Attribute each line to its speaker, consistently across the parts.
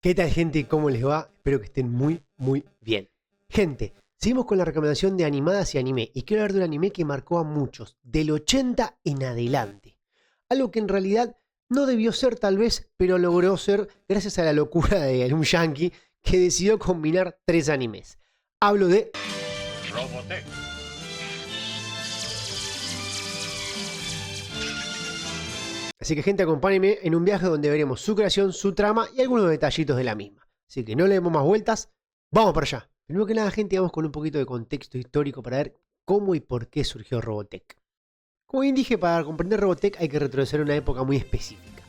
Speaker 1: ¿Qué tal, gente? ¿Cómo les va? Espero que estén muy bien. Gente, seguimos con la recomendación de animadas y anime. Y quiero hablar de un anime que marcó a muchos, del 80 en adelante. Algo que en realidad no debió ser tal vez, pero logró ser gracias a la locura de un yankee que decidió combinar 3 animes. Hablo de
Speaker 2: Robotech.
Speaker 1: Así que, gente, acompáñenme en un viaje donde veremos su creación, su trama y algunos detallitos de la misma. Así que no le demos más vueltas, ¡vamos para allá! Primero que nada, gente, vamos con un poquito de contexto histórico para ver cómo y por qué surgió Robotech. Como bien dije, para comprender Robotech hay que retroceder a una época muy específica,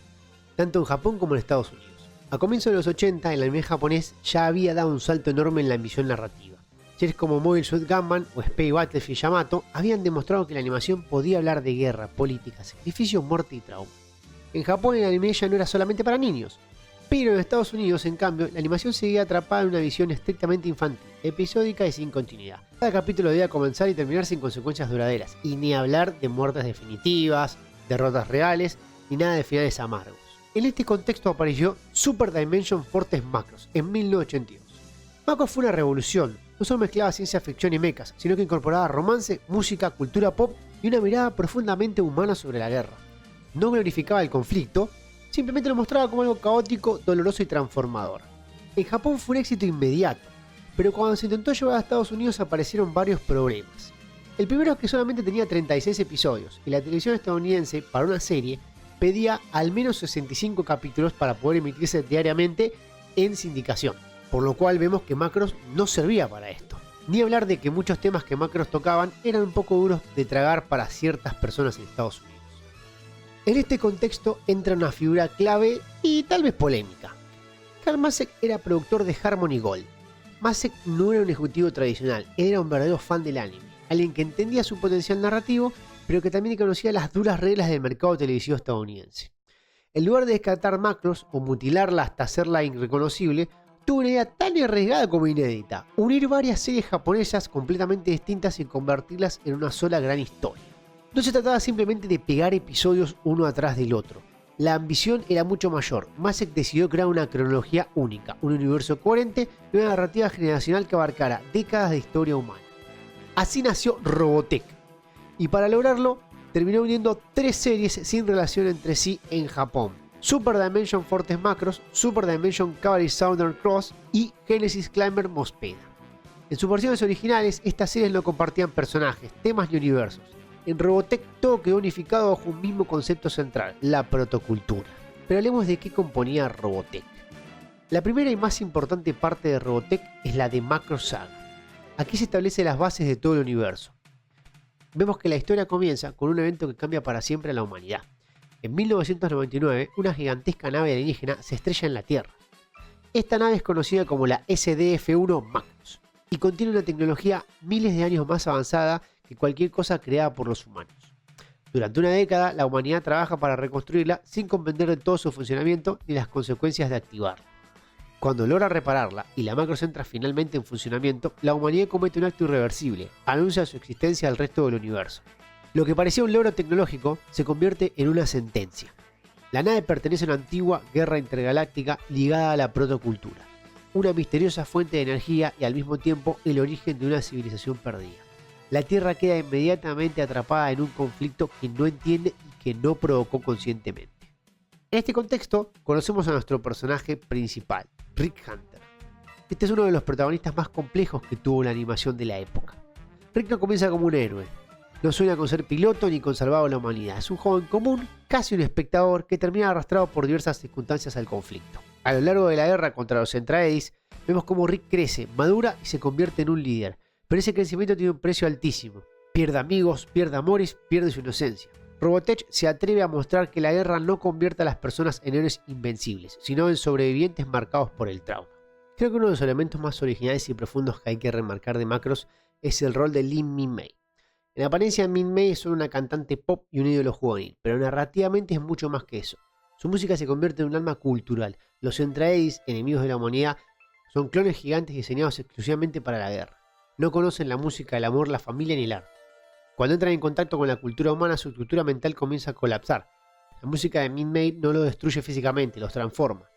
Speaker 1: tanto en Japón como en Estados Unidos. A comienzos de los 80, el anime japonés ya había dado un salto enorme en la ambición narrativa. Series como Mobile Suit Gundam o Space Battlefield Yamato habían demostrado que la animación podía hablar de guerra, política, sacrificio, muerte y trauma. En Japón el anime ya no era solamente para niños, pero en Estados Unidos, en cambio, la animación seguía atrapada en una visión estrictamente infantil, episódica y sin continuidad. Cada capítulo debía comenzar y terminar sin consecuencias duraderas, y ni hablar de muertes definitivas, derrotas reales, ni nada de finales amargos. En este contexto apareció Super Dimension Fortress Macross en 1982. Macross fue una revolución, no solo mezclaba ciencia ficción y mechas, sino que incorporaba romance, música, cultura pop y una mirada profundamente humana sobre la guerra. No glorificaba el conflicto, simplemente lo mostraba como algo caótico, doloroso y transformador. En Japón fue un éxito inmediato, pero cuando se intentó llevar a Estados Unidos aparecieron varios problemas. El primero es que solamente tenía 36 episodios, y la televisión estadounidense, para una serie, pedía al menos 65 capítulos para poder emitirse diariamente en sindicación, por lo cual vemos que Macross no servía para esto. Ni hablar de que muchos temas que Macross tocaban eran un poco duros de tragar para ciertas personas en Estados Unidos. En este contexto entra una figura clave y tal vez polémica. Carl Macek era productor de Harmony Gold. Macek no era un ejecutivo tradicional, era un verdadero fan del anime, alguien que entendía su potencial narrativo, pero que también conocía las duras reglas del mercado televisivo estadounidense. En lugar de descartar Macross o mutilarla hasta hacerla irreconocible, tuvo una idea tan arriesgada como inédita: unir varias series japonesas completamente distintas y convertirlas en una sola gran historia. No se trataba simplemente de pegar episodios uno atrás del otro. La ambición era mucho mayor. Macek decidió crear una cronología única, un universo coherente y una narrativa generacional que abarcara décadas de historia humana. Así nació Robotech. Y para lograrlo, terminó uniendo 3 series sin relación entre sí en Japón: Super Dimension Fortress Macross, Super Dimension Cavalry Southern Cross y Genesis Climber Mospeada. En sus versiones originales, estas series no compartían personajes, temas ni universos. En Robotech todo quedó unificado bajo un mismo concepto central, la protocultura. Pero hablemos de qué componía Robotech. La primera y más importante parte de Robotech es la de Macross Saga. Aquí se establecen las bases de todo el universo. Vemos que la historia comienza con un evento que cambia para siempre a la humanidad. En 1999, una gigantesca nave alienígena se estrella en la Tierra. Esta nave es conocida como la SDF-1 Macross y contiene una tecnología miles de años más avanzada que cualquier cosa creada por los humanos. Durante una década, la humanidad trabaja para reconstruirla sin comprender de todo su funcionamiento ni las consecuencias de activarla. Cuando logra repararla y la Macross entra finalmente en funcionamiento, la humanidad comete un acto irreversible, anuncia su existencia al resto del universo. Lo que parecía un logro tecnológico se convierte en una sentencia. La nave pertenece a una antigua guerra intergaláctica ligada a la protocultura, una misteriosa fuente de energía y al mismo tiempo el origen de una civilización perdida. La Tierra queda inmediatamente atrapada en un conflicto que no entiende y que no provocó conscientemente. En este contexto, conocemos a nuestro personaje principal, Rick Hunter. Este es uno de los protagonistas más complejos que tuvo la animación de la época. Rick no comienza como un héroe, no sueña con ser piloto ni con salvar a la humanidad. Es un joven común, casi un espectador, que termina arrastrado por diversas circunstancias al conflicto. A lo largo de la guerra contra los Centraedis, vemos cómo Rick crece, madura y se convierte en un líder. Pero ese crecimiento tiene un precio altísimo. Pierde amigos, pierde amores, pierde su inocencia. Robotech se atreve a mostrar que la guerra no convierte a las personas en héroes invencibles, sino en sobrevivientes marcados por el trauma. Creo que uno de los elementos más originales y profundos que hay que remarcar de Macross es el rol de Lin Min-mei. En apariencia, Min-mei es solo una cantante pop y un ídolo juvenil, pero narrativamente es mucho más que eso. Su música se convierte en un alma cultural. Los Centraedis, enemigos de la humanidad, son clones gigantes diseñados exclusivamente para la guerra. No conocen la música, el amor, la familia ni el arte. Cuando entran en contacto con la cultura humana, su estructura mental comienza a colapsar. La música de Min-mei no lo destruye físicamente, los transforma.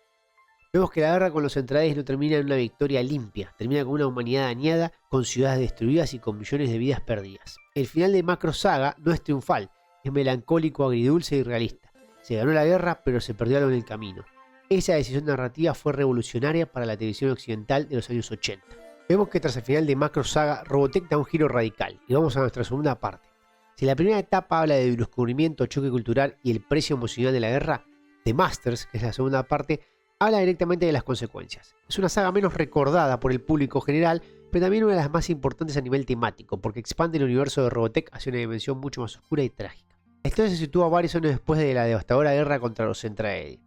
Speaker 1: Vemos que la guerra con los Entraedes no termina en una victoria limpia, termina con una humanidad dañada, con ciudades destruidas y con millones de vidas perdidas. El final de Macro Saga no es triunfal, es melancólico, agridulce y realista. Se ganó la guerra, pero se perdió algo en el camino. Esa decisión narrativa fue revolucionaria para la televisión occidental de los años 80. Vemos que tras el final de Macro Saga, Robotech da un giro radical, y vamos a nuestra segunda parte. Si la primera etapa habla de descubrimiento, choque cultural y el precio emocional de la guerra, The Masters, que es la segunda parte, habla directamente de las consecuencias. Es una saga menos recordada por el público general, pero también una de las más importantes a nivel temático, porque expande el universo de Robotech hacia una dimensión mucho más oscura y trágica. La historia se sitúa varios años después de la devastadora guerra contra los Entraedes.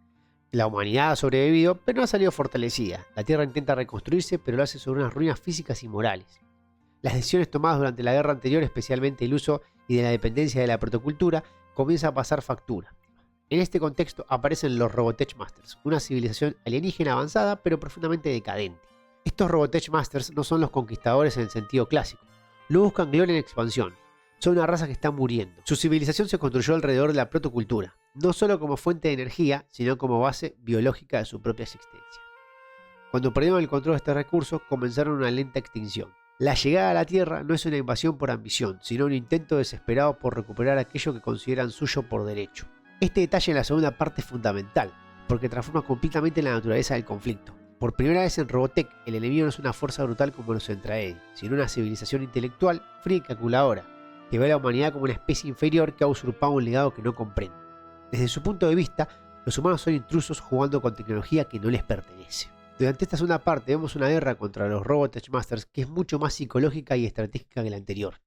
Speaker 1: La humanidad ha sobrevivido, pero no ha salido fortalecida. La Tierra intenta reconstruirse, pero lo hace sobre unas ruinas físicas y morales. Las decisiones tomadas durante la guerra anterior, especialmente el uso y de la dependencia de la protocultura, comienza a pasar factura. En este contexto aparecen los Robotech Masters, una civilización alienígena avanzada pero profundamente decadente. Estos Robotech Masters no son los conquistadores en el sentido clásico, no buscan gloria en expansión, son una raza que está muriendo. Su civilización se construyó alrededor de la protocultura, no solo como fuente de energía, sino como base biológica de su propia existencia. Cuando perdieron el control de este recurso, comenzaron una lenta extinción. La llegada a la Tierra no es una invasión por ambición, sino un intento desesperado por recuperar aquello que consideran suyo por derecho. Este detalle en la segunda parte es fundamental, porque transforma completamente la naturaleza del conflicto. Por primera vez en Robotech, el enemigo no es una fuerza brutal como los Entraedes, sino una civilización intelectual, fría y calculadora, que ve a la humanidad como una especie inferior que ha usurpado un legado que no comprende. Desde su punto de vista, los humanos son intrusos jugando con tecnología que no les pertenece. Durante esta segunda parte vemos una guerra contra los Robotech Masters que es mucho más psicológica y estratégica que la anterior.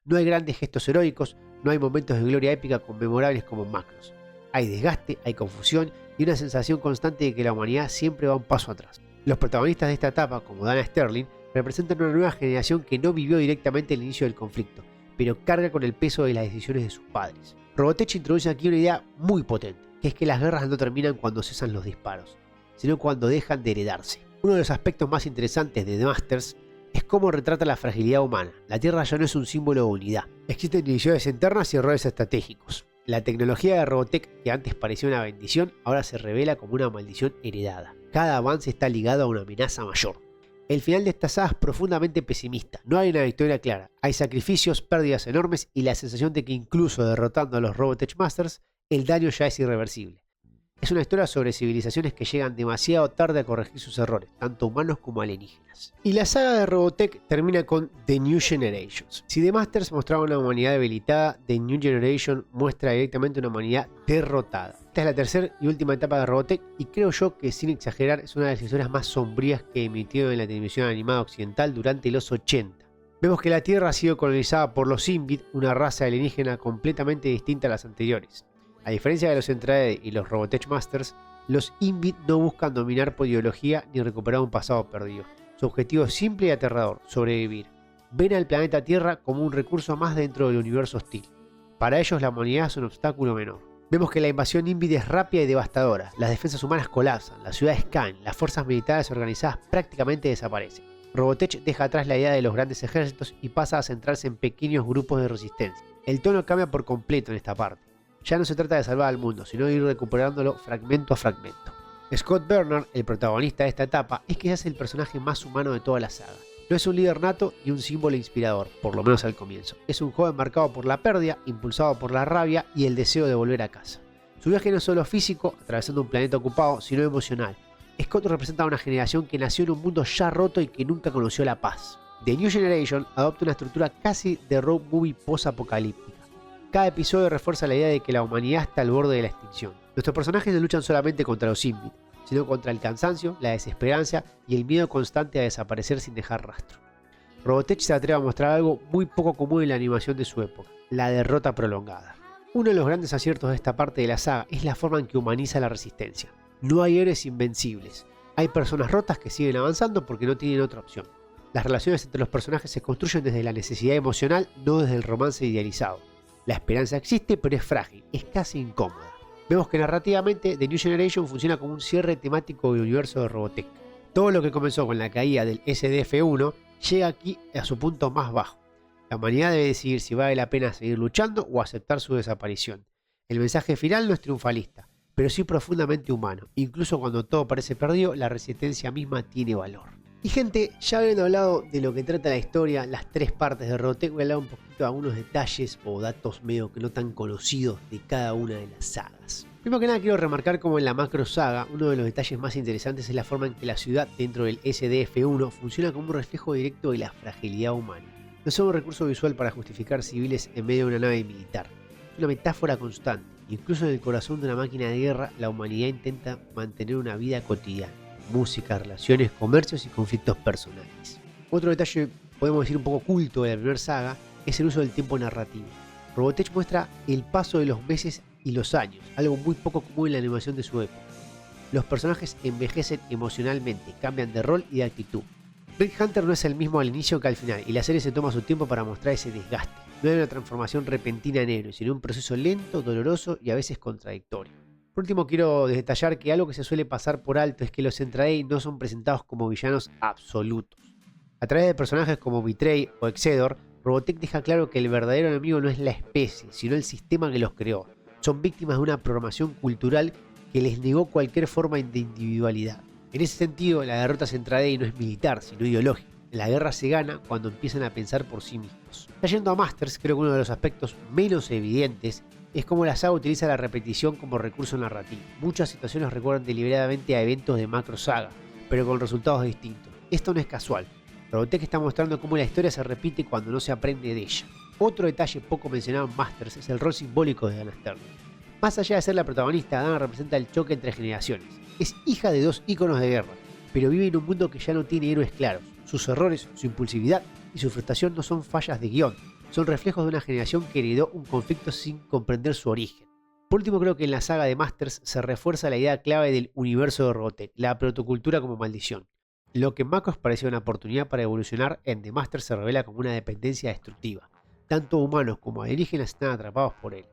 Speaker 1: No hay grandes gestos heroicos, no hay momentos de gloria épica conmemorables como Macros. Hay desgaste, hay confusión y una sensación constante de que la humanidad siempre va un paso atrás. Los protagonistas de esta etapa, como Dana Sterling, representan una nueva generación que no vivió directamente el inicio del conflicto, pero carga con el peso de las decisiones de sus padres. Robotech introduce aquí una idea muy potente, que es que las guerras no terminan cuando cesan los disparos, sino cuando dejan de heredarse. Uno de los aspectos más interesantes de The Masters es cómo retrata la fragilidad humana. La Tierra ya no es un símbolo de unidad. Existen divisiones internas y errores estratégicos. La tecnología de Robotech, que antes parecía una bendición, ahora se revela como una maldición heredada. Cada avance está ligado a una amenaza mayor. El final de esta saga es profundamente pesimista. No hay una victoria clara. Hay sacrificios, pérdidas enormes y la sensación de que incluso derrotando a los Robotech Masters, el daño ya es irreversible. Es una historia sobre civilizaciones que llegan demasiado tarde a corregir sus errores, tanto humanos como alienígenas. Y la saga de Robotech termina con The New Generations. Si The Masters mostraba una humanidad debilitada, The New Generation muestra directamente una humanidad derrotada. Esta es la tercera y última etapa de Robotech y creo yo que, sin exagerar, es una de las historias más sombrías que emitió en la televisión animada occidental durante los 80. Vemos que la Tierra ha sido colonizada por los Invid, una raza alienígena completamente distinta a las anteriores. A diferencia de los Entraedes y los Robotech Masters, los Invid no buscan dominar por ideología ni recuperar un pasado perdido. Su objetivo es simple y aterrador: sobrevivir. Ven al planeta Tierra como un recurso más dentro del universo hostil. Para ellos la humanidad es un obstáculo menor. Vemos que la invasión Invid es rápida y devastadora. Las defensas humanas colapsan, las ciudades caen, las fuerzas militares organizadas prácticamente desaparecen. Robotech deja atrás la idea de los grandes ejércitos y pasa a centrarse en pequeños grupos de resistencia. El tono cambia por completo en esta parte. Ya no se trata de salvar al mundo, sino de ir recuperándolo fragmento a fragmento. Scott Bernard, el protagonista de esta etapa, es quizás el personaje más humano de toda la saga. No es un líder nato ni un símbolo inspirador, por lo menos al comienzo. Es un joven marcado por la pérdida, impulsado por la rabia y el deseo de volver a casa. Su viaje no es solo físico, atravesando un planeta ocupado, sino emocional. Scott representa a una generación que nació en un mundo ya roto y que nunca conoció la paz. The New Generation adopta una estructura casi de road movie post-apocalíptica. Cada episodio refuerza la idea de que la humanidad está al borde de la extinción. Nuestros personajes no luchan solamente contra los Invid, sino contra el cansancio, la desesperanza y el miedo constante a desaparecer sin dejar rastro. Robotech se atreve a mostrar algo muy poco común en la animación de su época: la derrota prolongada. Uno de los grandes aciertos de esta parte de la saga es la forma en que humaniza la resistencia. No hay héroes invencibles. Hay personas rotas que siguen avanzando porque no tienen otra opción. Las relaciones entre los personajes se construyen desde la necesidad emocional, no desde el romance idealizado. La esperanza existe, pero es frágil, es casi incómoda. Vemos que narrativamente The New Generation funciona como un cierre temático del universo de Robotech. Todo lo que comenzó con la caída del SDF-1 llega aquí a su punto más bajo. La humanidad debe decidir si vale la pena seguir luchando o aceptar su desaparición. El mensaje final no es triunfalista, pero sí profundamente humano. Incluso cuando todo parece perdido, la resistencia misma tiene valor. Y gente, ya habiendo hablado de lo que trata la historia, las 3 partes de Robotech, voy a hablar un poquito de algunos detalles o datos medio que no tan conocidos de cada una de las sagas. Primero que nada quiero remarcar como en la macro saga, uno de los detalles más interesantes es la forma en que la ciudad dentro del SDF-1 funciona como un reflejo directo de la fragilidad humana. No es un recurso visual para justificar civiles en medio de una nave militar, es una metáfora constante. Incluso en el corazón de una máquina de guerra, la humanidad intenta mantener una vida cotidiana. Música, relaciones, comercios y conflictos personales. Otro detalle, podemos decir un poco oculto de la primera saga, es el uso del tiempo narrativo. Robotech muestra el paso de los meses y los años, algo muy poco común en la animación de su época. Los personajes envejecen emocionalmente, cambian de rol y de actitud. Rick Hunter no es el mismo al inicio que al final, y la serie se toma su tiempo para mostrar ese desgaste. No hay una transformación repentina en héroe, sino un proceso lento, doloroso y a veces contradictorio. Por último, quiero detallar que algo que se suele pasar por alto es que los Entraday no son presentados como villanos absolutos. A través de personajes como Betray o Exedor, Robotech deja claro que el verdadero enemigo no es la especie, sino el sistema que los creó. Son víctimas de una programación cultural que les negó cualquier forma de individualidad. En ese sentido, la derrota Entraday no es militar, sino ideológica. La guerra se gana cuando empiezan a pensar por sí mismos. Ya yendo a Masters, creo que uno de los aspectos menos evidentes es cómo la saga utiliza la repetición como recurso narrativo. Muchas situaciones recuerdan deliberadamente a eventos de macro saga, pero con resultados distintos. Esto no es casual. Robotech está mostrando cómo la historia se repite cuando no se aprende de ella. Otro detalle poco mencionado en Masters es el rol simbólico de Dana Stern. Más allá de ser la protagonista, Dana representa el choque entre generaciones. Es hija de 2 íconos de guerra, pero vive en un mundo que ya no tiene héroes claros. Sus errores, su impulsividad y su frustración no son fallas de guión, son reflejos de una generación que heredó un conflicto sin comprender su origen. Por último, creo que en la saga de Masters se refuerza la idea clave del universo de Robotech, la protocultura como maldición. Lo que en Macros parecía una oportunidad para evolucionar, en The Masters se revela como una dependencia destructiva. Tanto humanos como alienígenas están atrapados por él.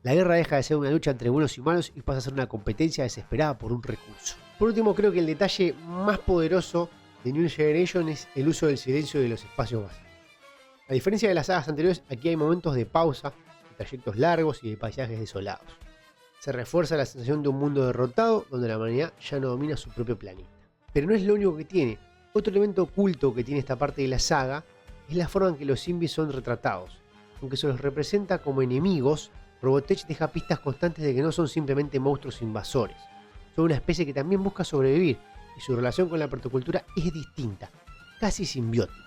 Speaker 1: La guerra deja de ser una lucha entre buenos y malos y pasa a ser una competencia desesperada por un recurso. Por último, creo que el detalle más poderoso de New Generation es el uso del silencio y de los espacios vacíos. A diferencia de las sagas anteriores, aquí hay momentos de pausa, de trayectos largos y de paisajes desolados. Se refuerza la sensación de un mundo derrotado donde la humanidad ya no domina su propio planeta. Pero no es lo único que tiene. Otro elemento oculto que tiene esta parte de la saga es la forma en que los zombies son retratados. Aunque se los representa como enemigos, Robotech deja pistas constantes de que no son simplemente monstruos invasores. Son una especie que también busca sobrevivir y su relación con la protocultura es distinta, casi simbiótica.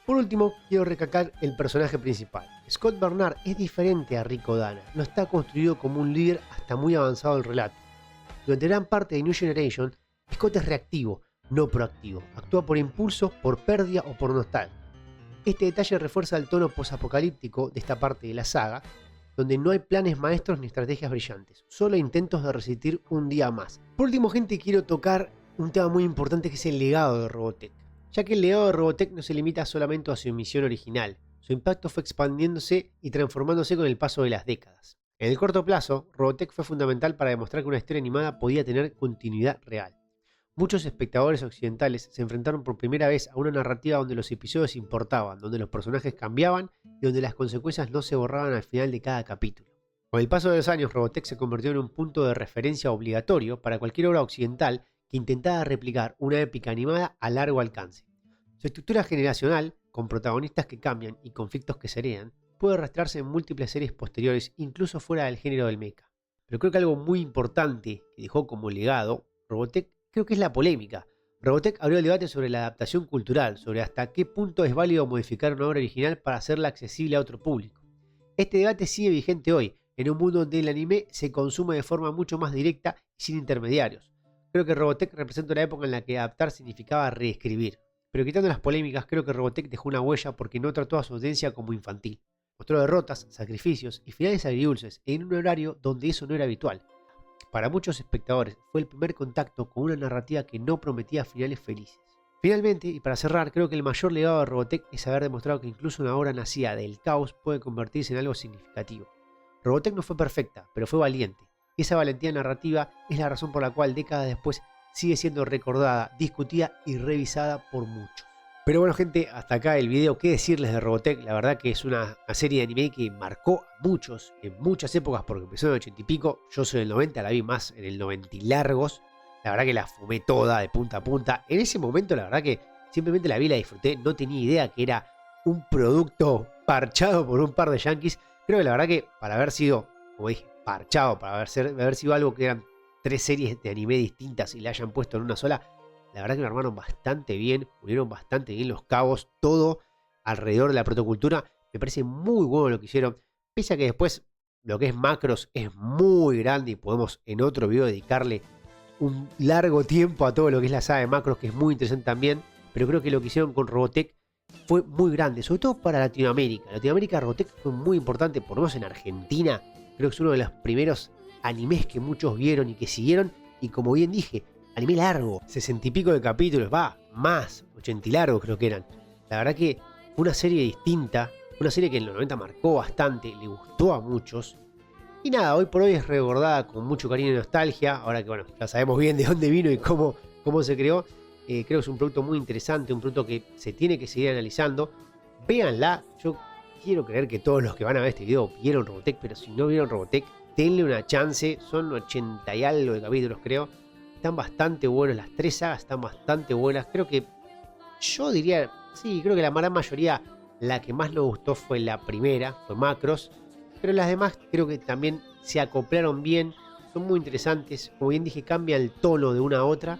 Speaker 1: Por último, quiero recalcar el personaje principal. Scott Bernard es diferente a Rick o Dana, no está construido como un líder hasta muy avanzado el relato. Durante gran parte de New Generation, Scott es reactivo, no proactivo, actúa por impulso, por pérdida o por nostalgia. Este detalle refuerza el tono posapocalíptico de esta parte de la saga, donde no hay planes maestros ni estrategias brillantes, solo intentos de resistir un día más. Por último, gente, quiero tocar un tema muy importante que es el legado de Robotech. Ya que el legado de Robotech no se limita solamente a su misión original, su impacto fue expandiéndose y transformándose con el paso de las décadas. En el corto plazo, Robotech fue fundamental para demostrar que una historia animada podía tener continuidad real. Muchos espectadores occidentales se enfrentaron por primera vez a una narrativa donde los episodios importaban, donde los personajes cambiaban y donde las consecuencias no se borraban al final de cada capítulo. Con el paso de los años, Robotech se convirtió en un punto de referencia obligatorio para cualquier obra occidental que intentaba replicar una épica animada a largo alcance. Su estructura generacional, con protagonistas que cambian y conflictos que se heredan, puede arrastrarse en múltiples series posteriores, incluso fuera del género del mecha. Pero creo que algo muy importante que dejó como legado Robotech creo que es la polémica. Robotech abrió el debate sobre la adaptación cultural, sobre hasta qué punto es válido modificar una obra original para hacerla accesible a otro público. Este debate sigue vigente hoy, en un mundo donde el anime se consume de forma mucho más directa y sin intermediarios. Creo que Robotech representa una época en la que adaptar significaba reescribir. Pero quitando las polémicas, creo que Robotech dejó una huella porque no trató a su audiencia como infantil. Mostró derrotas, sacrificios y finales agridulces en un horario donde eso no era habitual. Para muchos espectadores fue el primer contacto con una narrativa que no prometía finales felices. Finalmente, y para cerrar, creo que el mayor legado de Robotech es haber demostrado que incluso una obra nacida del caos puede convertirse en algo significativo. Robotech no fue perfecta, pero fue valiente. Y esa valentía narrativa es la razón por la cual décadas después sigue siendo recordada, discutida y revisada por muchos. Pero bueno, gente, hasta acá el video. ¿Qué decirles de Robotech? La verdad que es una serie de anime que marcó a muchos en muchas épocas, porque empezó en el 80 y pico. Yo soy del 90, la vi más en el 90 y largos. La verdad que la fumé toda de punta a punta. En ese momento, la verdad que simplemente la vi y la disfruté. No tenía idea que era un producto parchado por un par de yankees. Creo que la verdad que para haber sido, como dije, parchado, para haber sido algo que eran 3 series de anime distintas y la hayan puesto en una sola, la verdad que lo armaron bastante bien, unieron bastante bien los cabos, todo alrededor de la protocultura. Me parece muy bueno lo que hicieron, pese a que después lo que es Macross es muy grande y podemos en otro video dedicarle un largo tiempo a todo lo que es la saga de Macross, que es muy interesante también. Pero creo que lo que hicieron con Robotech fue muy grande, sobre todo para Latinoamérica. Latinoamérica, Robotech fue muy importante, por lo menos en Argentina. Creo que es uno de los primeros animes que muchos vieron y que siguieron. Y como bien dije, anime largo, 60 y pico de capítulos, va, más, 80 y largos creo que eran. La verdad que fue una serie distinta, una serie que en los 90 marcó bastante, le gustó a muchos. Y nada, hoy por hoy es recordada con mucho cariño y nostalgia, ahora que bueno, ya sabemos bien de dónde vino y cómo se creó. Creo que es un producto muy interesante, un producto que se tiene que seguir analizando. Véanla, yo quiero creer que todos los que van a ver este video vieron Robotech, pero si no vieron Robotech, denle una chance, son 80 y algo de capítulos creo. Están bastante buenos, las 3 sagas están bastante buenas. Creo que, yo diría, sí, creo que la gran mayoría, la que más nos gustó fue la primera, fue Macross. Pero las demás creo que también se acoplaron bien, son muy interesantes. Como bien dije, cambia el tono de una a otra.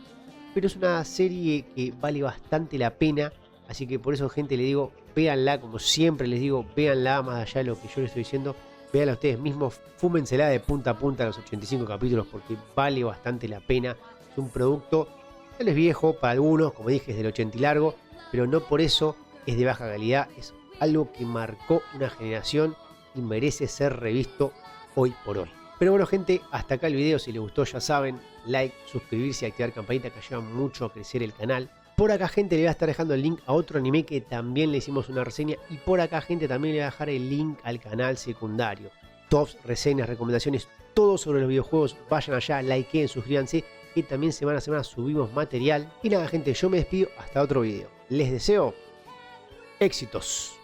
Speaker 1: Pero es una serie que vale bastante la pena. Así que por eso, gente, le digo, véanla, como siempre les digo, véanla más allá de lo que yo les estoy diciendo. Véanla ustedes mismos, fúmensela de punta a punta los 85 capítulos porque vale bastante la pena. Es un producto, tal vez viejo para algunos, como dije, es del 80 y largo, pero no por eso es de baja calidad. Es algo que marcó una generación y merece ser revisto hoy por hoy. Pero bueno, gente, hasta acá el video. Si les gustó, ya saben, like, suscribirse y activar campanita, que ayuda mucho a crecer el canal. Por acá, gente, le voy a estar dejando el link a otro anime que también le hicimos una reseña. Y por acá, gente, también le voy a dejar el link al canal secundario. Tops, reseñas, recomendaciones, todo sobre los videojuegos. Vayan allá, likeen, suscríbanse, que también semana a semana subimos material. Y nada, gente, yo me despido hasta otro video. Les deseo éxitos.